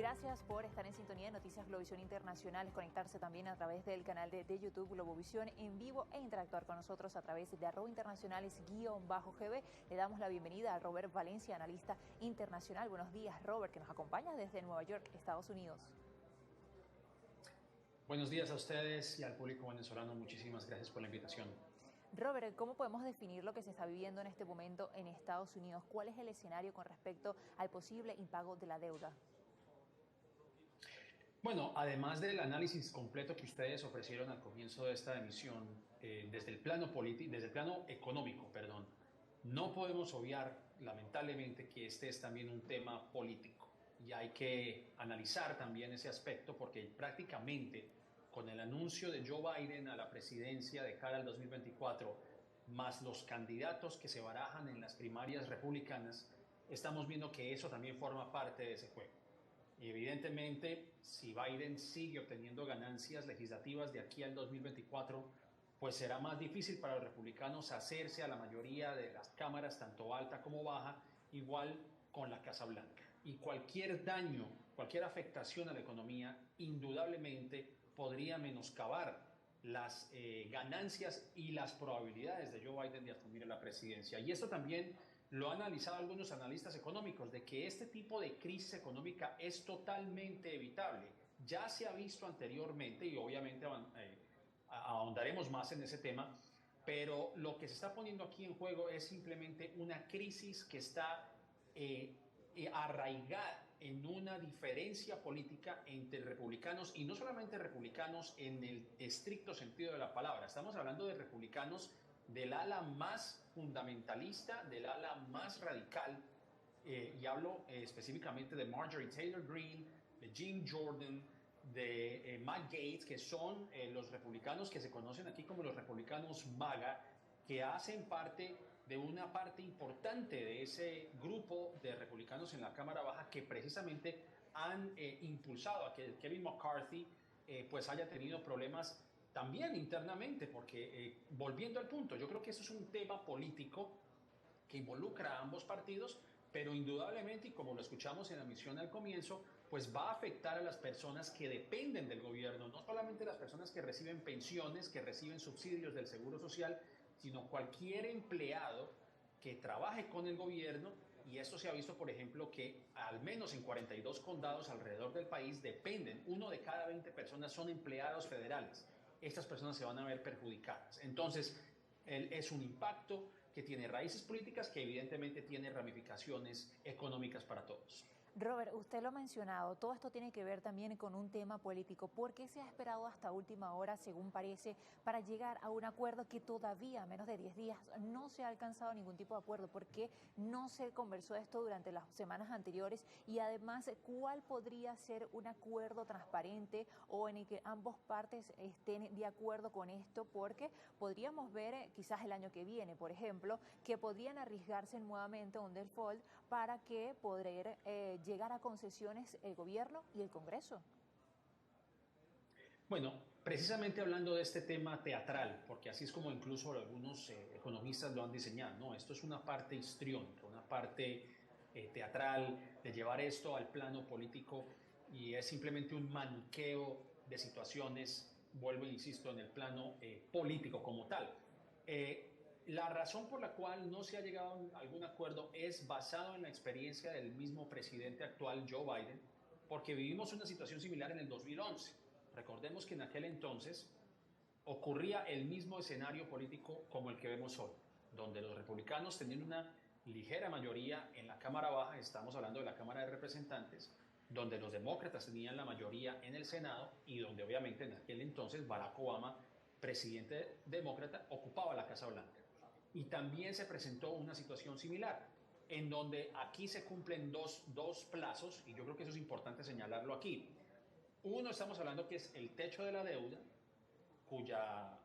Gracias por estar en sintonía de Noticias Globovisión Internacional, conectarse también a través del canal de YouTube Globovisión en vivo e interactuar con nosotros a través de @internacionales_GB. Le damos la bienvenida a Robert Valencia, analista internacional. Buenos días, Robert, que nos acompaña desde Nueva York, Estados Unidos. Buenos días a ustedes y al público venezolano. Muchísimas gracias por la invitación. Robert, ¿cómo podemos definir lo que se está viviendo en este momento en Estados Unidos? ¿Cuál es el escenario con respecto al posible impago de la deuda? Bueno, además del análisis completo que ustedes ofrecieron al comienzo de esta emisión, desde el plano económico, no podemos obviar, lamentablemente, que este es también un tema político y hay que analizar también ese aspecto porque prácticamente con el anuncio de Joe Biden a la presidencia de cara al 2024, más los candidatos que se barajan en las primarias republicanas, estamos viendo que eso también forma parte de ese juego. Y evidentemente, si Biden sigue obteniendo ganancias legislativas de aquí al 2024, pues será más difícil para los republicanos hacerse a la mayoría de las cámaras, tanto alta como baja, igual con la Casa Blanca. Y cualquier daño, cualquier afectación a la economía, indudablemente podría menoscabar las ganancias y las probabilidades de Joe Biden de asumir la presidencia. Y esto también lo han analizado algunos analistas económicos, de que este tipo de crisis económica es totalmente evitable. Ya se ha visto anteriormente y obviamente ahondaremos más en ese tema, pero lo que se está poniendo aquí en juego es simplemente una crisis que está arraigada en una diferencia política entre republicanos, y no solamente republicanos en el estricto sentido de la palabra. Estamos hablando de republicanos del ala más fundamentalista, del ala más radical, y hablo específicamente de Marjorie Taylor Greene, de Jim Jordan, de Matt Gaetz, que son los republicanos que se conocen aquí como los republicanos MAGA, que hacen parte de una parte importante de ese grupo de republicanos en la Cámara Baja que precisamente han impulsado a que Kevin McCarthy pues haya tenido problemas también internamente, porque volviendo al punto, yo creo que eso es un tema político que involucra a ambos partidos, pero indudablemente, y como lo escuchamos en la misión al comienzo, pues va a afectar a las personas que dependen del gobierno, no solamente las personas que reciben pensiones, que reciben subsidios del Seguro Social, sino cualquier empleado que trabaje con el gobierno. Y esto se ha visto, por ejemplo, que al menos en 42 condados alrededor del país dependen, 1 de cada 20 personas son empleados federales. Estas personas se van a ver perjudicadas. Entonces, es un impacto que tiene raíces políticas, que evidentemente tiene ramificaciones económicas para todos. Robert, usted lo ha mencionado, todo esto tiene que ver también con un tema político. ¿Por qué se ha esperado hasta última hora, según parece, para llegar a un acuerdo que todavía, a menos de 10 días, no se ha alcanzado ningún tipo de acuerdo? ¿Por qué no se conversó esto durante las semanas anteriores? Y además, ¿cuál podría ser un acuerdo transparente o en el que ambas partes estén de acuerdo con esto? Porque podríamos ver quizás el año que viene, por ejemplo, que podrían arriesgarse nuevamente a un default para que poder llegar a concesiones el gobierno y el Congreso. Bueno, precisamente hablando de este tema teatral, porque así es como incluso algunos economistas lo han diseñado, ¿no? Esto es una parte histriónica, una parte teatral de llevar esto al plano político, y es simplemente un maniqueo de situaciones, vuelvo e insisto, en el plano político como tal. La razón por la cual no se ha llegado a algún acuerdo es basado en la experiencia del mismo presidente actual, Joe Biden, porque vivimos una situación similar en el 2011. Recordemos que en aquel entonces ocurría el mismo escenario político como el que vemos hoy, donde los republicanos tenían una ligera mayoría en la Cámara Baja, estamos hablando de la Cámara de Representantes, donde los demócratas tenían la mayoría en el Senado y donde obviamente en aquel entonces Barack Obama, presidente demócrata, ocupaba la Casa Blanca. Y también se presentó una situación similar, en donde aquí se cumplen dos plazos, y yo creo que eso es importante señalarlo aquí. Uno, estamos hablando que es el techo de la deuda, cuya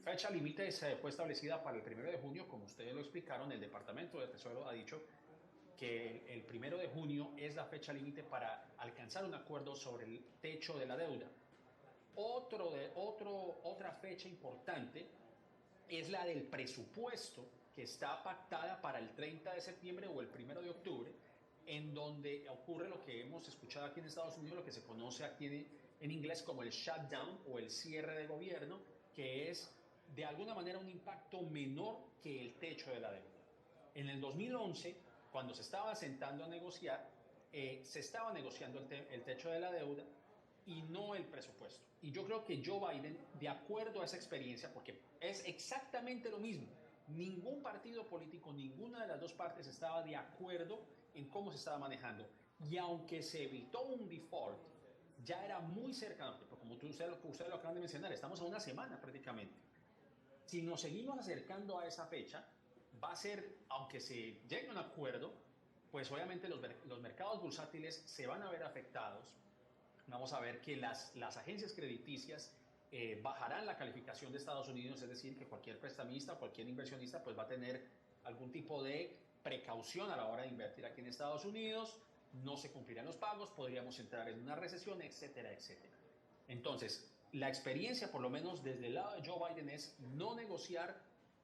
fecha límite fue establecida para el 1 de junio, como ustedes lo explicaron. El Departamento de Tesoro ha dicho que el 1 de junio es la fecha límite para alcanzar un acuerdo sobre el techo de la deuda. Otra fecha importante es la del presupuesto, que está pactada para el 30 de septiembre o el 1 de octubre, en donde ocurre lo que hemos escuchado aquí en Estados Unidos, lo que se conoce aquí en inglés como el shutdown o el cierre de gobierno, que es de alguna manera un impacto menor que el techo de la deuda. En el 2011, cuando se estaba sentando a negociar, se estaba negociando el techo de la deuda y no el presupuesto. Y yo creo que Joe Biden, de acuerdo a esa experiencia, porque es exactamente lo mismo, ningún partido político, ninguna de las dos partes estaba de acuerdo en cómo se estaba manejando. Y aunque se evitó un default, ya era muy cercano, porque como ustedes lo acaban de mencionar, estamos a una semana prácticamente. Si nos seguimos acercando a esa fecha, va a ser, aunque se llegue a un acuerdo, pues obviamente los mercados bursátiles se van a ver afectados. Vamos a ver que las agencias crediticias bajarán la calificación de Estados Unidos, es decir, que cualquier prestamista, cualquier inversionista, pues va a tener algún tipo de precaución a la hora de invertir aquí en Estados Unidos, no se cumplirán los pagos, podríamos entrar en una recesión, etcétera, etcétera. Entonces, la experiencia, por lo menos desde el lado de Joe Biden, es no negociar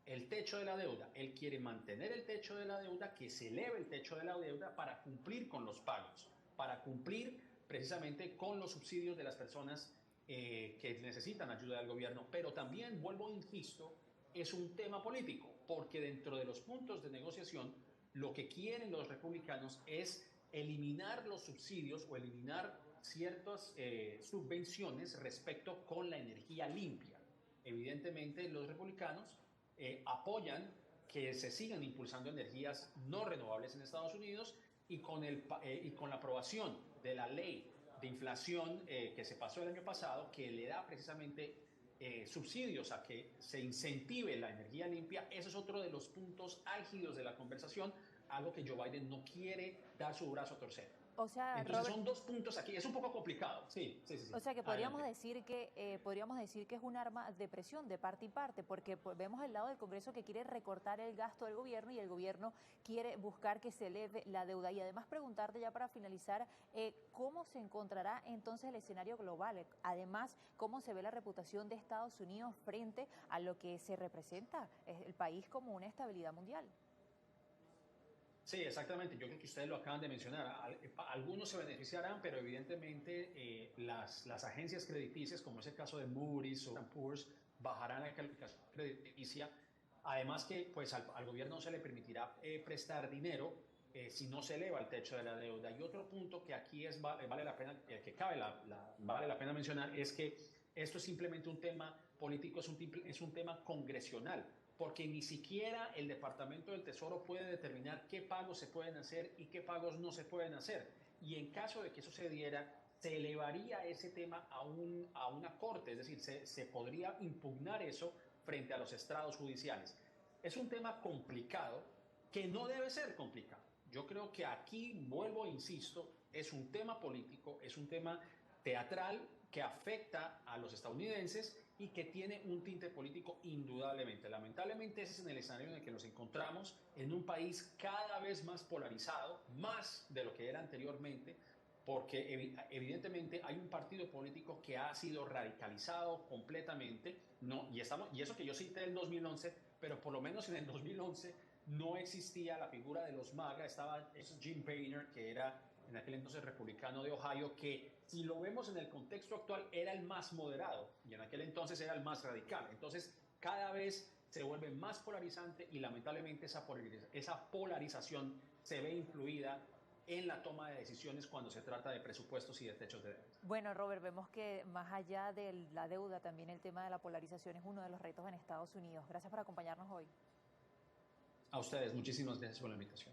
el techo de la deuda. Él quiere mantener el techo de la deuda, que se eleve el techo de la deuda para cumplir con los pagos, para cumplir precisamente con los subsidios de las personas que necesitan ayuda del gobierno. Pero también, vuelvo e insisto, es un tema político, porque dentro de los puntos de negociación, lo que quieren los republicanos es eliminar los subsidios o eliminar ciertas subvenciones respecto con la energía limpia. Evidentemente, los republicanos apoyan que se sigan impulsando energías no renovables en Estados Unidos y con la aprobación de la ley de inflación que se pasó el año pasado, que le da precisamente subsidios a que se incentive la energía limpia. Eso es otro de los puntos álgidos de la conversación, algo que Joe Biden no quiere dar su brazo a torcer. O sea, Entonces Robert, son dos puntos aquí, es un poco complicado. Sí, sí, sí, o sí. sea que Adelante. podríamos decir que es un arma de presión de parte y parte, porque pues, vemos el lado del Congreso que quiere recortar el gasto del gobierno y el gobierno quiere buscar que se eleve la deuda. Y además preguntarte ya para finalizar, ¿cómo se encontrará entonces el escenario global? Además, ¿cómo se ve la reputación de Estados Unidos frente a lo que se representa el país como una estabilidad mundial? Sí, exactamente. Yo creo que ustedes lo acaban de mencionar. Algunos se beneficiarán, pero evidentemente las agencias crediticias, como es el caso de Moody's o Standard bajarán la calificación crediticia. Además que pues al gobierno no se le permitirá prestar dinero si no se eleva el techo de la deuda. Y otro punto que aquí vale la pena, vale la pena mencionar es que esto es simplemente un tema político, es un tema congresional, porque ni siquiera el Departamento del Tesoro puede determinar qué pagos se pueden hacer y qué pagos no se pueden hacer. Y en caso de que eso se diera, se elevaría ese tema a una corte, es decir, se podría impugnar eso frente a los estrados judiciales. Es un tema complicado que no debe ser complicado. Yo creo que aquí, vuelvo e insisto, es un tema político, es un tema teatral que afecta a los estadounidenses y que tiene un tinte político indudablemente. Lamentablemente ese es en el escenario en el que nos encontramos, en un país cada vez más polarizado, más de lo que era anteriormente, porque evidentemente hay un partido político que ha sido radicalizado completamente, no, y eso que yo cité el 2011, pero por lo menos en el 2011 no existía la figura de los MAGA, estaba Jim Boehner, que era en aquel entonces republicano de Ohio, que si lo vemos en el contexto actual era el más moderado y en aquel entonces era el más radical. Entonces cada vez se vuelve más polarizante y lamentablemente esa polarización se ve influida en la toma de decisiones cuando se trata de presupuestos y de techos de deuda. Bueno, Robert, vemos que más allá de la deuda, también el tema de la polarización es uno de los retos en Estados Unidos. Gracias por acompañarnos hoy. A ustedes, muchísimas gracias por la invitación.